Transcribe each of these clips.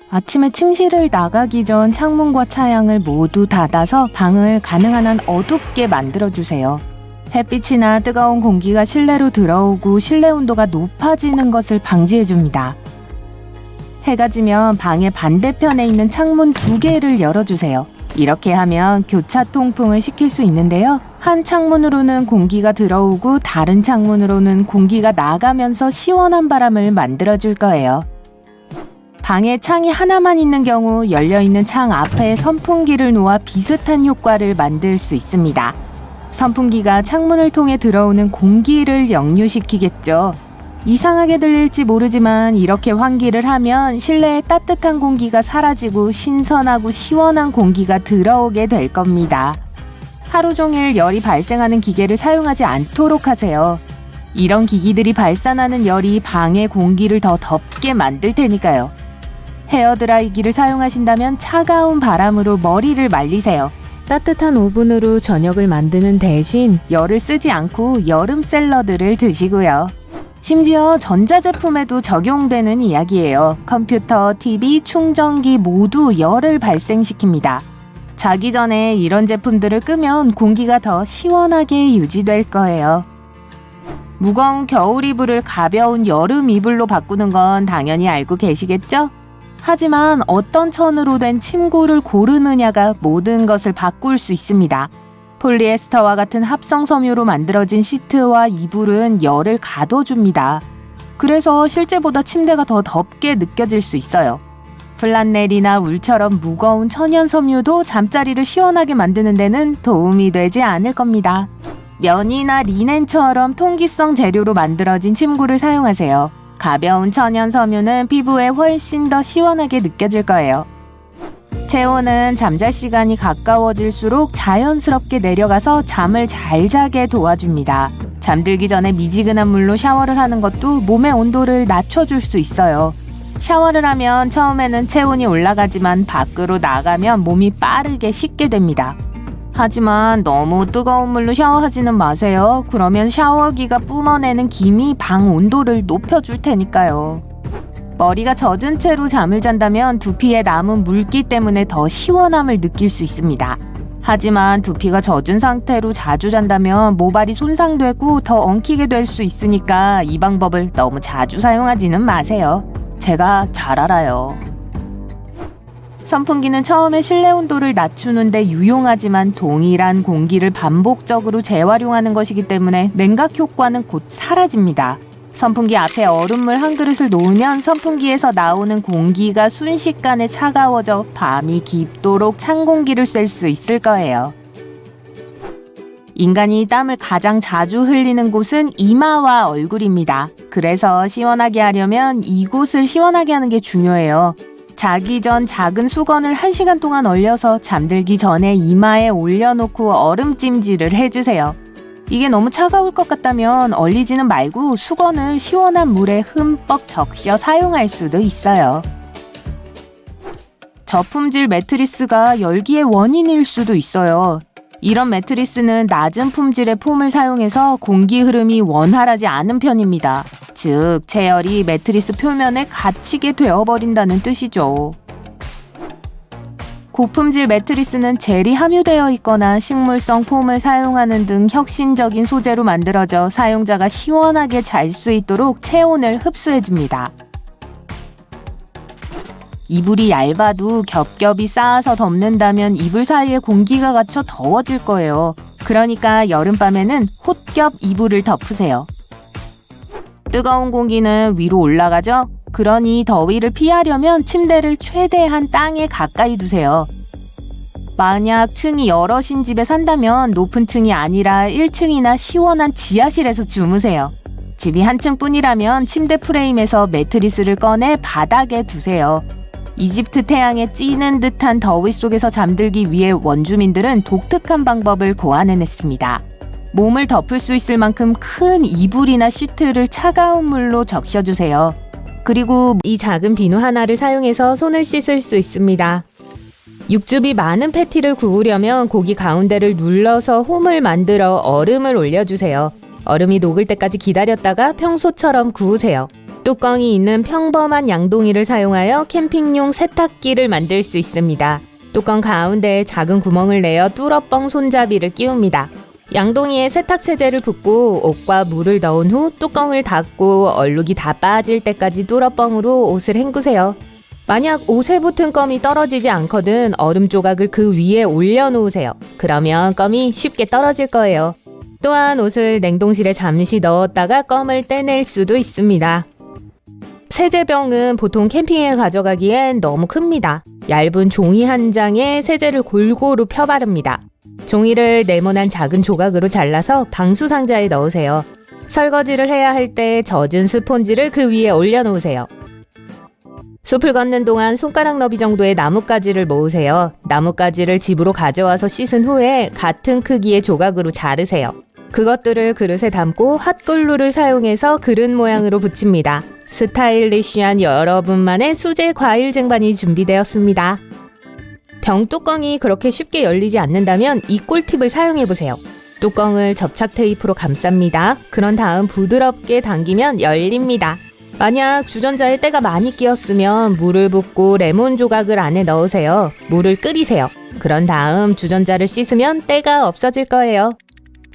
아침에 침실을 나가기 전 창문과 차양을 모두 닫아서 방을 가능한 한 어둡게 만들어주세요. 햇빛이나 뜨거운 공기가 실내로 들어오고 실내 온도가 높아지는 것을 방지해줍니다. 해가 지면 방의 반대편에 있는 창문 2개를 열어주세요. 이렇게 하면 교차 통풍을 시킬 수 있는데요. 한 창문으로는 공기가 들어오고 다른 창문으로는 공기가 나가면서 시원한 바람을 만들어줄 거예요. 방에 창이 하나만 있는 경우 열려있는 창 앞에 선풍기를 놓아 비슷한 효과를 만들 수 있습니다. 선풍기가 창문을 통해 들어오는 공기를 역류시키겠죠. 이상하게 들릴지 모르지만 이렇게 환기를 하면 실내에 따뜻한 공기가 사라지고 신선하고 시원한 공기가 들어오게 될 겁니다. 하루 종일 열이 발생하는 기계를 사용하지 않도록 하세요. 이런 기기들이 발산하는 열이 방의 공기를 더 덥게 만들 테니까요. 헤어드라이기를 사용하신다면 차가운 바람으로 머리를 말리세요. 따뜻한 오븐으로 저녁을 만드는 대신 열을 쓰지 않고 여름 샐러드를 드시고요. 심지어 전자제품에도 적용되는 이야기예요. 컴퓨터, TV, 충전기 모두 열을 발생시킵니다. 자기 전에 이런 제품들을 끄면 공기가 더 시원하게 유지될 거예요. 무거운 겨울 이불을 가벼운 여름 이불로 바꾸는 건 당연히 알고 계시겠죠? 하지만 어떤 천으로 된 침구를 고르느냐가 모든 것을 바꿀 수 있습니다. 폴리에스터와 같은 합성 섬유로 만들어진 시트와 이불은 열을 가둬줍니다. 그래서 실제보다 침대가 더 덥게 느껴질 수 있어요. 플란넬이나 울처럼 무거운 천연 섬유도 잠자리를 시원하게 만드는 데는 도움이 되지 않을 겁니다. 면이나 리넨처럼 통기성 재료로 만들어진 침구를 사용하세요. 가벼운 천연 섬유는 피부에 훨씬 더 시원하게 느껴질 거예요. 체온은 잠잘 시간이 가까워질수록 자연스럽게 내려가서 잠을 잘 자게 도와줍니다. 잠들기 전에 미지근한 물로 샤워를 하는 것도 몸의 온도를 낮춰줄 수 있어요. 샤워를 하면 처음에는 체온이 올라가지만 밖으로 나가면 몸이 빠르게 식게 됩니다. 하지만 너무 뜨거운 물로 샤워하지는 마세요. 그러면 샤워기가 뿜어내는 김이 방 온도를 높여줄 테니까요. 머리가 젖은 채로 잠을 잔다면 두피에 남은 물기 때문에 더 시원함을 느낄 수 있습니다. 하지만 두피가 젖은 상태로 자주 잔다면 모발이 손상되고 더 엉키게 될 수 있으니까 이 방법을 너무 자주 사용하지는 마세요. 제가 잘 알아요. 선풍기는 처음에 실내 온도를 낮추는데 유용하지만 동일한 공기를 반복적으로 재활용하는 것이기 때문에 냉각 효과는 곧 사라집니다. 선풍기 앞에 얼음물 한 그릇을 놓으면 선풍기에서 나오는 공기가 순식간에 차가워져 밤이 깊도록 찬 공기를 쐴 수 있을 거예요. 인간이 땀을 가장 자주 흘리는 곳은 이마와 얼굴입니다. 그래서 시원하게 하려면 이곳을 시원하게 하는 게 중요해요. 자기 전 작은 수건을 1시간 동안 얼려서 잠들기 전에 이마에 올려놓고 얼음찜질을 해주세요. 이게 너무 차가울 것 같다면 얼리지는 말고 수건을 시원한 물에 흠뻑 적셔 사용할 수도 있어요. 저품질 매트리스가 열기의 원인일 수도 있어요. 이런 매트리스는 낮은 품질의 폼을 사용해서 공기 흐름이 원활하지 않은 편입니다. 즉, 체열이 매트리스 표면에 갇히게 되어버린다는 뜻이죠. 고품질 매트리스는 젤이 함유되어 있거나 식물성 폼을 사용하는 등 혁신적인 소재로 만들어져 사용자가 시원하게 잘 수 있도록 체온을 흡수해줍니다. 이불이 얇아도 겹겹이 쌓아서 덮는다면 이불 사이에 공기가 갇혀 더워질 거예요. 그러니까 여름밤에는 홑겹 이불을 덮으세요. 뜨거운 공기는 위로 올라가죠? 그러니 더위를 피하려면 침대를 최대한 땅에 가까이 두세요. 만약 층이 여럿인 집에 산다면 높은 층이 아니라 1층이나 시원한 지하실에서 주무세요. 집이 한 층뿐이라면 침대 프레임에서 매트리스를 꺼내 바닥에 두세요. 이집트 태양에 찌는 듯한 더위 속에서 잠들기 위해 원주민들은 독특한 방법을 고안해냈습니다. 몸을 덮을 수 있을 만큼 큰 이불이나 시트를 차가운 물로 적셔주세요. 그리고 이 작은 비누 하나를 사용해서 손을 씻을 수 있습니다. 육즙이 많은 패티를 구우려면 고기 가운데를 눌러서 홈을 만들어 얼음을 올려주세요. 얼음이 녹을 때까지 기다렸다가 평소처럼 구우세요. 뚜껑이 있는 평범한 양동이를 사용하여 캠핑용 세탁기를 만들 수 있습니다. 뚜껑 가운데에 작은 구멍을 내어 뚫어뻥 손잡이를 끼웁니다. 양동이에 세탁 세제를 붓고 옷과 물을 넣은 후 뚜껑을 닫고 얼룩이 다 빠질 때까지 뚫어뻥으로 옷을 헹구세요. 만약 옷에 붙은 껌이 떨어지지 않거든 얼음 조각을 그 위에 올려놓으세요. 그러면 껌이 쉽게 떨어질 거예요. 또한 옷을 냉동실에 잠시 넣었다가 껌을 떼낼 수도 있습니다. 세제병은 보통 캠핑에 가져가기엔 너무 큽니다. 얇은 종이 한 장에 세제를 골고루 펴바릅니다. 종이를 네모난 작은 조각으로 잘라서 방수 상자에 넣으세요. 설거지를 해야 할 때 젖은 스폰지를 그 위에 올려놓으세요. 숲을 걷는 동안 손가락 너비 정도의 나뭇가지를 모으세요. 나뭇가지를 집으로 가져와서 씻은 후에 같은 크기의 조각으로 자르세요. 그것들을 그릇에 담고 핫글루를 사용해서 그릇 모양으로 붙입니다. 스타일리시한 여러분만의 수제 과일 쟁반이 준비되었습니다. 병 뚜껑이 그렇게 쉽게 열리지 않는다면 이 꿀팁을 사용해보세요. 뚜껑을 접착 테이프로 감쌉니다. 그런 다음 부드럽게 당기면 열립니다. 만약 주전자에 때가 많이 끼었으면 물을 붓고 레몬 조각을 안에 넣으세요. 물을 끓이세요. 그런 다음 주전자를 씻으면 때가 없어질 거예요.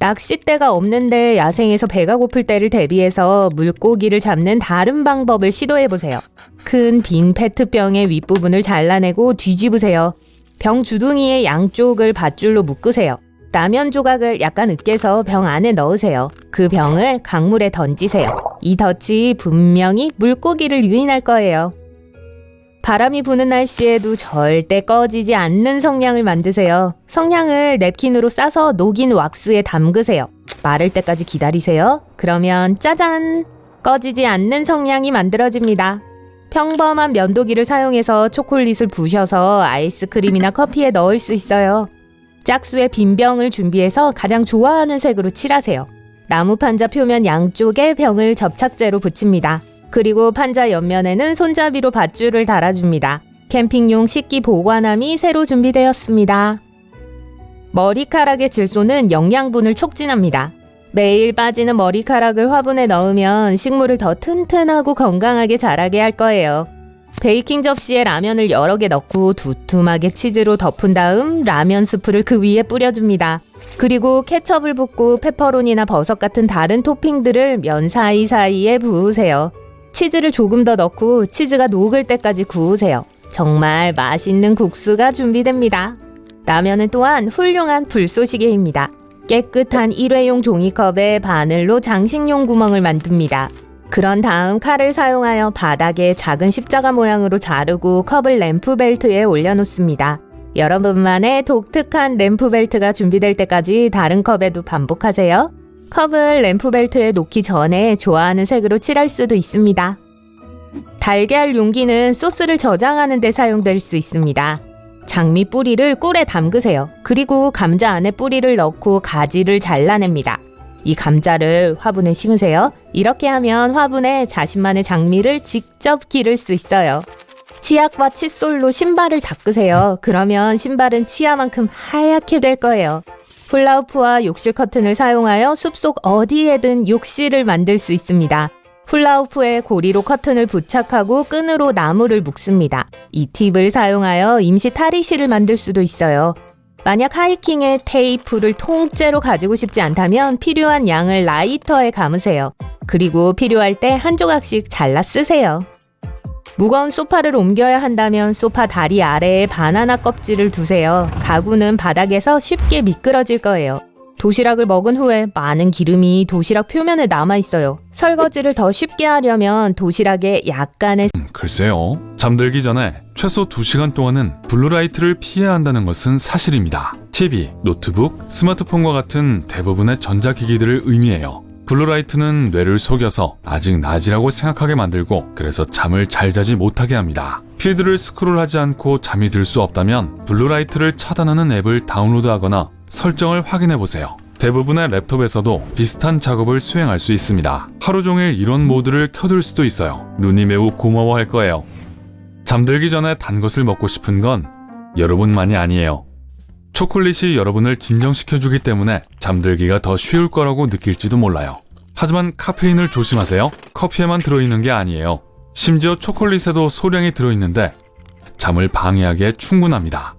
낚싯대가 없는데 야생에서 배가 고플 때를 대비해서 물고기를 잡는 다른 방법을 시도해보세요. 큰 빈 페트병의 윗부분을 잘라내고 뒤집으세요. 병 주둥이의 양쪽을 밧줄로 묶으세요. 라면 조각을 약간 으깨서 병 안에 넣으세요. 그 병을 강물에 던지세요. 이 덫이 분명히 물고기를 유인할 거예요. 바람이 부는 날씨에도 절대 꺼지지 않는 성냥을 만드세요. 성냥을 냅킨으로 싸서 녹인 왁스에 담그세요. 마를 때까지 기다리세요. 그러면 짜잔! 꺼지지 않는 성냥이 만들어집니다. 평범한 면도기를 사용해서 초콜릿을 부셔서 아이스크림이나 커피에 넣을 수 있어요. 짝수의 빈 병을 준비해서 가장 좋아하는 색으로 칠하세요. 나무 판자 표면 양쪽에 병을 접착제로 붙입니다. 그리고 판자 옆면에는 손잡이로 밧줄을 달아줍니다. 캠핑용 식기 보관함이 새로 준비되었습니다. 머리카락의 질소는 영양분을 촉진합니다. 매일 빠지는 머리카락을 화분에 넣으면 식물을 더 튼튼하고 건강하게 자라게 할 거예요. 베이킹 접시에 라면을 여러 개 넣고 두툼하게 치즈로 덮은 다음 라면 스프를 그 위에 뿌려줍니다. 그리고 케첩을 붓고 페퍼로니나 버섯 같은 다른 토핑들을 면 사이사이에 부으세요. 치즈를 조금 더 넣고 치즈가 녹을 때까지 구우세요. 정말 맛있는 국수가 준비됩니다. 라면은 또한 훌륭한 불쏘시개입니다. 깨끗한 일회용 종이컵에 바늘로 장식용 구멍을 만듭니다. 그런 다음 칼을 사용하여 바닥에 작은 십자가 모양으로 자르고 컵을 램프 벨트에 올려놓습니다. 여러분만의 독특한 램프 벨트가 준비될 때까지 다른 컵에도 반복하세요. 컵을 램프 벨트에 놓기 전에 좋아하는 색으로 칠할 수도 있습니다. 달걀 용기는 소스를 저장하는 데 사용될 수 있습니다. 장미 뿌리를 꿀에 담그세요. 그리고 감자 안에 뿌리를 넣고 가지를 잘라냅니다. 이 감자를 화분에 심으세요. 이렇게 하면 화분에 자신만의 장미를 직접 기를 수 있어요. 치약과 칫솔로 신발을 닦으세요. 그러면 신발은 치아만큼 하얗게 될 거예요. 훌라후프와 욕실 커튼을 사용하여 숲속 어디에든 욕실을 만들 수 있습니다. 훌라후프에 고리로 커튼을 부착하고 끈으로 나무를 묶습니다. 이 팁을 사용하여 임시 탈의실을 만들 수도 있어요. 만약 하이킹에 테이프를 통째로 가지고 싶지 않다면 필요한 양을 라이터에 감으세요. 그리고 필요할 때 한 조각씩 잘라 쓰세요. 무거운 소파를 옮겨야 한다면 소파 다리 아래에 바나나 껍질을 두세요. 가구는 바닥에서 쉽게 미끄러질 거예요. 도시락을 먹은 후에 많은 기름이 도시락 표면에 남아있어요. 설거지를 더 쉽게 하려면 도시락에 약간의 글쎄요. 잠들기 전에 최소 2시간 동안은 블루라이트를 피해야 한다는 것은 사실입니다. TV, 노트북, 스마트폰과 같은 대부분의 전자기기들을 의미해요. 블루라이트는 뇌를 속여서 아직 낮이라고 생각하게 만들고 그래서 잠을 잘 자지 못하게 합니다. 필드를 스크롤하지 않고 잠이 들 수 없다면 블루라이트를 차단하는 앱을 다운로드하거나 설정을 확인해보세요. 대부분의 랩톱에서도 비슷한 작업을 수행할 수 있습니다. 하루 종일 이런 모드를 켜둘 수도 있어요. 눈이 매우 고마워할 거예요. 잠들기 전에 단 것을 먹고 싶은 건 여러분만이 아니에요. 초콜릿이 여러분을 진정시켜주기 때문에 잠들기가 더 쉬울 거라고 느낄지도 몰라요. 하지만 카페인을 조심하세요. 커피에만 들어있는 게 아니에요. 심지어 초콜릿에도 소량이 들어있는데 잠을 방해하기에 충분합니다.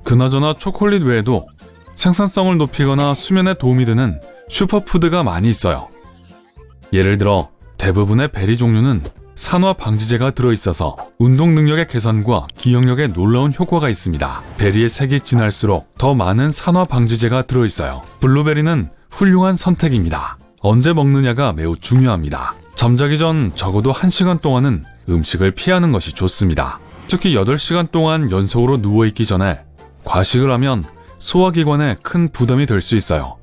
그나저나 초콜릿 외에도 생산성을 높이거나 수면에 도움이 되는 슈퍼푸드가 많이 있어요. 예를 들어 대부분의 베리 종류는 산화 방지제가 들어있어서 운동 능력의 개선과 기억력에 놀라운 효과가 있습니다. 베리의 색이 진할수록 더 많은 산화 방지제가 들어있어요. 블루베리는 훌륭한 선택입니다. 언제 먹느냐가 매우 중요합니다. 잠자기 전 적어도 1시간 동안은 음식을 피하는 것이 좋습니다. 특히 8시간 동안 연속으로 누워있기 전에 과식을 하면 소화기관에 큰 부담이 될 수 있어요.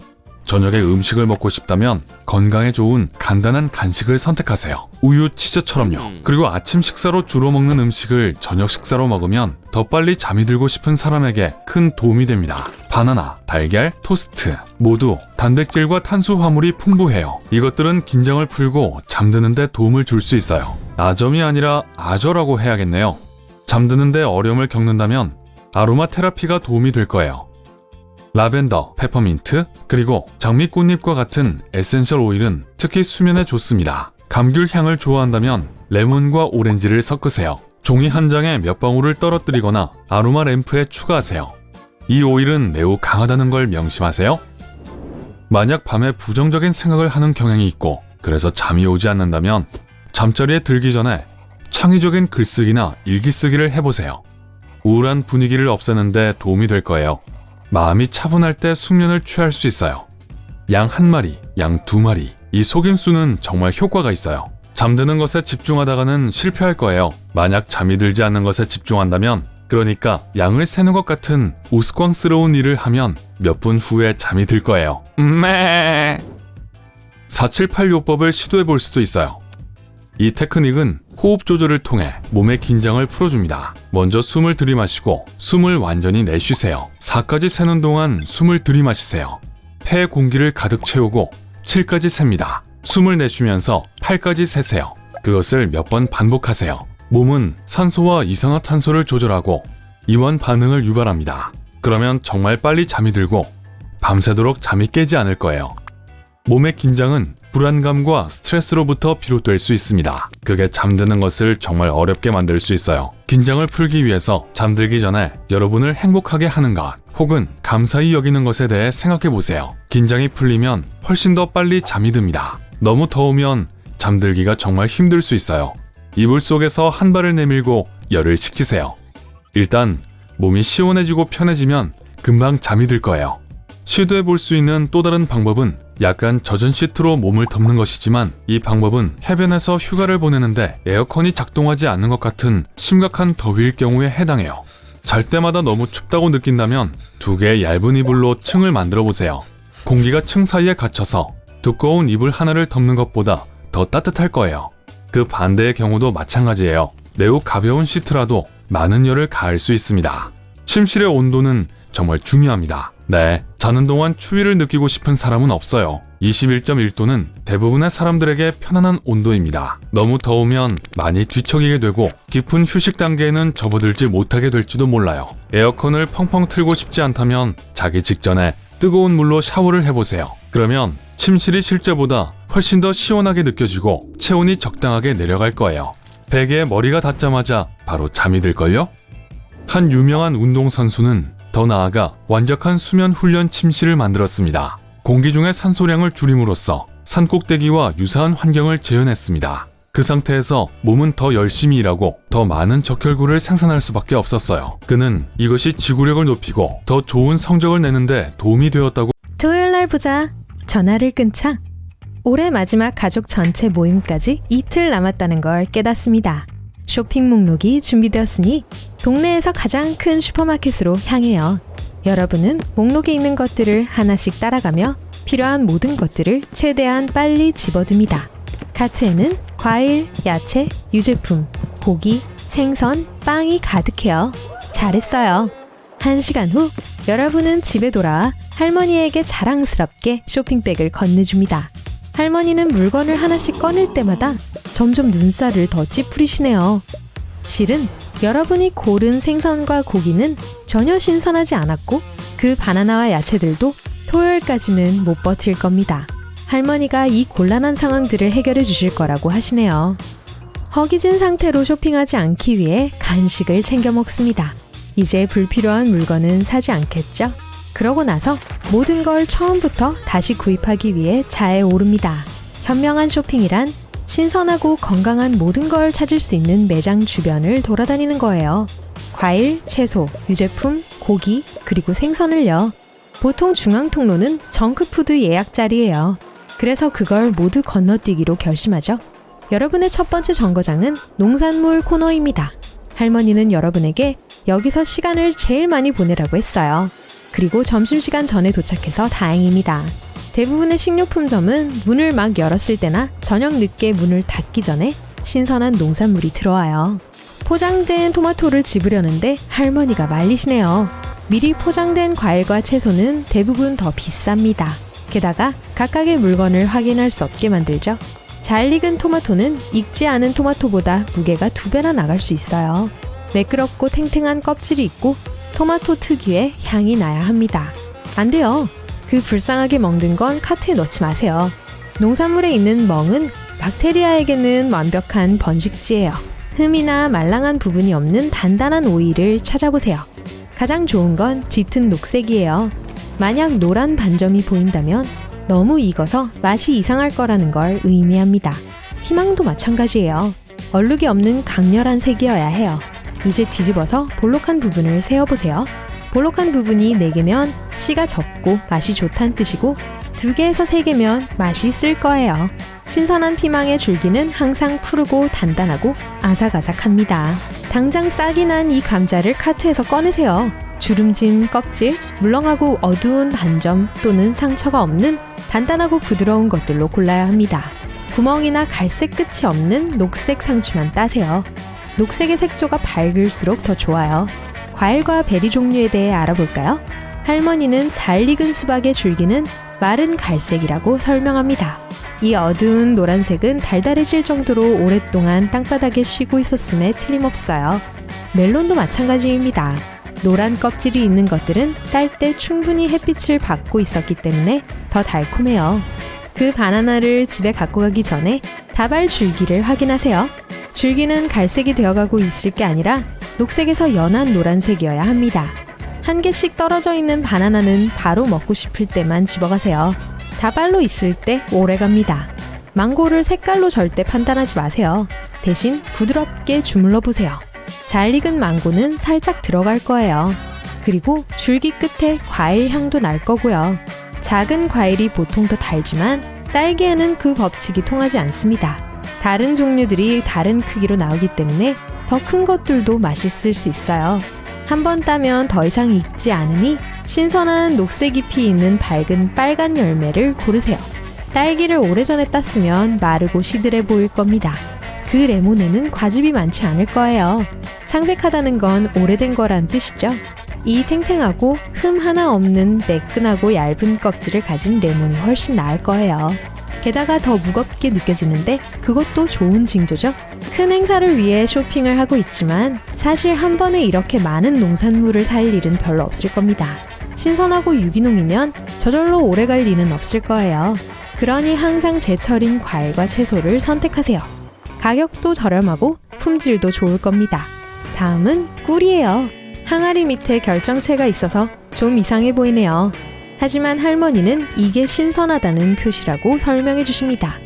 저녁에 음식을 먹고 싶다면 건강에 좋은 간단한 간식을 선택하세요. 우유, 치즈처럼요. 그리고 아침 식사로 주로 먹는 음식을 저녁 식사로 먹으면 더 빨리 잠이 들고 싶은 사람에게 큰 도움이 됩니다. 바나나, 달걀, 토스트 모두 단백질과 탄수화물이 풍부해요. 이것들은 긴장을 풀고 잠드는 데 도움을 줄 수 있어요. 아점이 아니라 아저라고 해야겠네요. 잠드는 데 어려움을 겪는다면 아로마 테라피가 도움이 될 거예요. 라벤더, 페퍼민트, 그리고 장미꽃잎과 같은 에센셜 오일은 특히 수면에 좋습니다. 감귤 향을 좋아한다면 레몬과 오렌지를 섞으세요. 종이 한 장에 몇 방울을 떨어뜨리거나 아로마 램프에 추가하세요. 이 오일은 매우 강하다는 걸 명심하세요. 만약 밤에 부정적인 생각을 하는 경향이 있고 그래서 잠이 오지 않는다면 잠자리에 들기 전에 창의적인 글쓰기나 일기쓰기를 해보세요. 우울한 분위기를 없애는 데 도움이 될 거예요. 마음이 차분할 때 숙면을 취할 수 있어요. 양 1마리, 양 2마리. 이 속임수는 정말 효과가 있어요. 잠드는 것에 집중하다가는 실패할 거예요. 만약 잠이 들지 않는 것에 집중한다면, 그러니까 양을 세는 것 같은 우스꽝스러운 일을 하면 몇 분 후에 잠이 들 거예요. 478요법을 시도해 볼 수도 있어요. 이 테크닉은 호흡 조절을 통해 몸의 긴장을 풀어줍니다. 먼저 숨을 들이마시고 숨을 완전히 내쉬세요. 4까지 세는 동안 숨을 들이마시세요. 폐에 공기를 가득 채우고 7까지 셉니다. 숨을 내쉬면서 8까지 세세요. 그것을 몇 번 반복하세요. 몸은 산소와 이산화탄소를 조절하고 이완 반응을 유발합니다. 그러면 정말 빨리 잠이 들고 밤새도록 잠이 깨지 않을 거예요. 몸의 긴장은 불안감과 스트레스로부터 비롯될 수 있습니다. 그게 잠드는 것을 정말 어렵게 만들 수 있어요. 긴장을 풀기 위해서 잠들기 전에 여러분을 행복하게 하는 것 혹은 감사히 여기는 것에 대해 생각해 보세요. 긴장이 풀리면 훨씬 더 빨리 잠이 듭니다. 너무 더우면 잠들기가 정말 힘들 수 있어요. 이불 속에서 한 발을 내밀고 열을 식히세요. 일단 몸이 시원해지고 편해지면 금방 잠이 들 거예요. 시도해 볼 수 있는 또 다른 방법은 약간 젖은 시트로 몸을 덮는 것이지만 이 방법은 해변에서 휴가를 보내는데 에어컨이 작동하지 않는 것 같은 심각한 더위일 경우에 해당해요. 잘 때마다 너무 춥다고 느낀다면 2개의 얇은 이불로 층을 만들어 보세요. 공기가 층 사이에 갇혀서 두꺼운 이불 하나를 덮는 것보다 더 따뜻할 거예요. 그 반대의 경우도 마찬가지예요. 매우 가벼운 시트라도 많은 열을 가할 수 있습니다. 침실의 온도는 정말 중요합니다. 네, 자는 동안 추위를 느끼고 싶은 사람은 없어요. 21.1도는 대부분의 사람들에게 편안한 온도입니다. 너무 더우면 많이 뒤척이게 되고 깊은 휴식 단계에는 접어들지 못하게 될지도 몰라요. 에어컨을 펑펑 틀고 싶지 않다면 자기 직전에 뜨거운 물로 샤워를 해보세요. 그러면 침실이 실제보다 훨씬 더 시원하게 느껴지고 체온이 적당하게 내려갈 거예요. 베개에 머리가 닿자마자 바로 잠이 들걸요? 한 유명한 운동선수는 더 나아가 완벽한 수면 훈련 침실을 만들었습니다. 공기 중의 산소량을 줄임으로써 산꼭대기와 유사한 환경을 재현했습니다. 그 상태에서 몸은 더 열심히 일하고 더 많은 적혈구를 생산할 수밖에 없었어요. 그는 이것이 지구력을 높이고 더 좋은 성적을 내는데 도움이 되었다고. 토요일 날 보자. 전화를 끊자. 올해 마지막 가족 전체 모임까지 이틀 남았다는 걸 깨닫습니다. 쇼핑 목록이 준비되었으니 동네에서 가장 큰 슈퍼마켓으로 향해요. 여러분은 목록에 있는 것들을 하나씩 따라가며 필요한 모든 것들을 최대한 빨리 집어듭니다. 카트에는 과일, 야채, 유제품, 고기, 생선, 빵이 가득해요. 잘했어요. 1시간 후 여러분은 집에 돌아와 할머니에게 자랑스럽게 쇼핑백을 건네줍니다. 할머니는 물건을 하나씩 꺼낼 때마다 점점 눈살을 더 찌푸리시네요. 실은 여러분이 고른 생선과 고기는 전혀 신선하지 않았고 그 바나나와 야채들도 토요일까지는 못 버틸 겁니다. 할머니가 이 곤란한 상황들을 해결해 주실 거라고 하시네요. 허기진 상태로 쇼핑하지 않기 위해 간식을 챙겨 먹습니다. 이제 불필요한 물건은 사지 않겠죠? 그러고 나서 모든 걸 처음부터 다시 구입하기 위해 차에 오릅니다. 현명한 쇼핑이란 신선하고 건강한 모든 걸 찾을 수 있는 매장 주변을 돌아다니는 거예요. 과일, 채소, 유제품, 고기, 그리고 생선을요. 보통 중앙 통로는 정크푸드 예약 자리예요. 그래서 그걸 모두 건너뛰기로 결심하죠. 여러분의 첫 번째 정거장은 농산물 코너입니다. 할머니는 여러분에게 여기서 시간을 제일 많이 보내라고 했어요. 그리고 점심시간 전에 도착해서 다행입니다. 대부분의 식료품점은 문을 막 열었을 때나 저녁 늦게 문을 닫기 전에 신선한 농산물이 들어와요. 포장된 토마토를 집으려는데 할머니가 말리시네요. 미리 포장된 과일과 채소는 대부분 더 비쌉니다. 게다가 각각의 물건을 확인할 수 없게 만들죠. 잘 익은 토마토는 익지 않은 토마토보다 무게가 2배나 나갈 수 있어요. 매끄럽고 탱탱한 껍질이 있고 토마토 특유의 향이 나야 합니다. 안 돼요. 그 불쌍하게 먹는 건 카트에 넣지 마세요. 농산물에 있는 멍은 박테리아에게는 완벽한 번식지예요. 흠이나 말랑한 부분이 없는 단단한 오일을 찾아보세요. 가장 좋은 건 짙은 녹색이에요. 만약 노란 반점이 보인다면 너무 익어서 맛이 이상할 거라는 걸 의미합니다. 피망도 마찬가지예요. 얼룩이 없는 강렬한 색이어야 해요. 이제 뒤집어서 볼록한 부분을 세어보세요. 볼록한 부분이 4개면 씨가 적고 맛이 좋다는 뜻이고 2개에서 3개면 맛이 쓸 거예요. 신선한 피망의 줄기는 항상 푸르고 단단하고 아삭아삭합니다. 당장 싹이 난 이 감자를 카트에서 꺼내세요. 주름진 껍질, 물렁하고 어두운 반점 또는 상처가 없는 단단하고 부드러운 것들로 골라야 합니다. 구멍이나 갈색 끝이 없는 녹색 상추만 따세요. 녹색의 색조가 밝을수록 더 좋아요. 과일과 베리 종류에 대해 알아볼까요? 할머니는 잘 익은 수박의 줄기는 마른 갈색이라고 설명합니다. 이 어두운 노란색은 달달해질 정도로 오랫동안 땅바닥에 쉬고 있었음에 틀림없어요. 멜론도 마찬가지입니다. 노란 껍질이 있는 것들은 딸 때 충분히 햇빛을 받고 있었기 때문에 더 달콤해요. 그 바나나를 집에 갖고 가기 전에 다발 줄기를 확인하세요. 줄기는 갈색이 되어가고 있을 게 아니라 녹색에서 연한 노란색이어야 합니다. 한 개씩 떨어져 있는 바나나는 바로 먹고 싶을 때만 집어가세요. 다발로 있을 때 오래갑니다. 망고를 색깔로 절대 판단하지 마세요. 대신 부드럽게 주물러 보세요. 잘 익은 망고는 살짝 들어갈 거예요. 그리고 줄기 끝에 과일 향도 날 거고요. 작은 과일이 보통 더 달지만 딸기에는 그 법칙이 통하지 않습니다. 다른 종류들이 다른 크기로 나오기 때문에 더 큰 것들도 맛있을 수 있어요. 한 번 따면 더 이상 익지 않으니 신선한 녹색 잎이 있는 밝은 빨간 열매를 고르세요. 딸기를 오래전에 땄으면 마르고 시들해 보일 겁니다. 그 레몬에는 과즙이 많지 않을 거예요. 창백하다는 건 오래된 거란 뜻이죠. 이 탱탱하고 흠 하나 없는 매끈하고 얇은 껍질을 가진 레몬이 훨씬 나을 거예요. 게다가 더 무겁게 느껴지는데 그것도 좋은 징조죠. 큰 행사를 위해 쇼핑을 하고 있지만 사실 한 번에 이렇게 많은 농산물을 살 일은 별로 없을 겁니다. 신선하고 유기농이면 저절로 오래갈 리는 없을 거예요. 그러니 항상 제철인 과일과 채소를 선택하세요. 가격도 저렴하고 품질도 좋을 겁니다. 다음은 꿀이에요. 항아리 밑에 결정체가 있어서 좀 이상해 보이네요. 하지만 할머니는 이게 신선하다는 표시라고 설명해 주십니다.